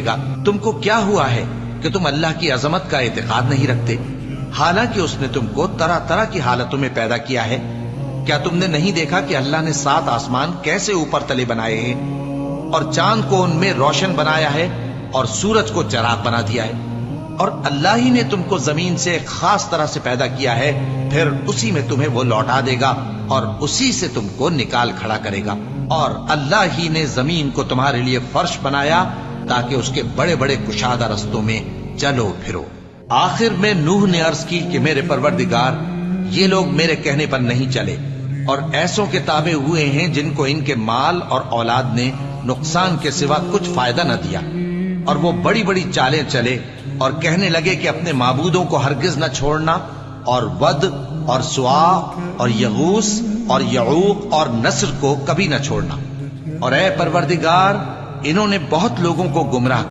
کہے گا تم کو کیا ہوا ہے کہ تم اللہ کی عظمت کا اعتقاد نہیں رکھتے، حالانکہ اس نے تم کو طرح طرح کی حالتوں میں پیدا کیا ہے؟ کیا تم نے نہیں دیکھا کہ اللہ نے 7 آسمان کیسے اوپر تلے بنائے ہیں، اور چاند کو ان میں روشن بنایا ہے، اور سورج کو چراغ بنا دیا ہے؟ اور اللہ ہی نے تم کو زمین سے ایک خاص طرح سے پیدا کیا ہے، پھر اسی میں تمہیں وہ لوٹا دے گا اور اسی سے تم کو نکال کھڑا کرے گا۔ اور اللہ ہی نے زمین کو تمہارے لیے فرش بنایا تاکہ اس کے بڑے بڑے کشادہ رستوں میں چلو پھرو۔ آخر میں نوح نے عرض کی کہ میرے پروردگار، یہ لوگ میرے کہنے پر نہیں چلے اور ایسوں کے تابع ہوئے ہیں جن کو ان کے مال اور اولاد نے نقصان کے سوا کچھ فائدہ نہ دیا، اور وہ بڑی بڑی چالیں چلے اور کہنے لگے کہ اپنے معبودوں کو ہرگز نہ چھوڑنا، اور ود اور سوا اور یغوث اور یعوق اور نصر کو کبھی نہ چھوڑنا، اور اے پروردگار انہوں نے بہت لوگوں کو گمراہ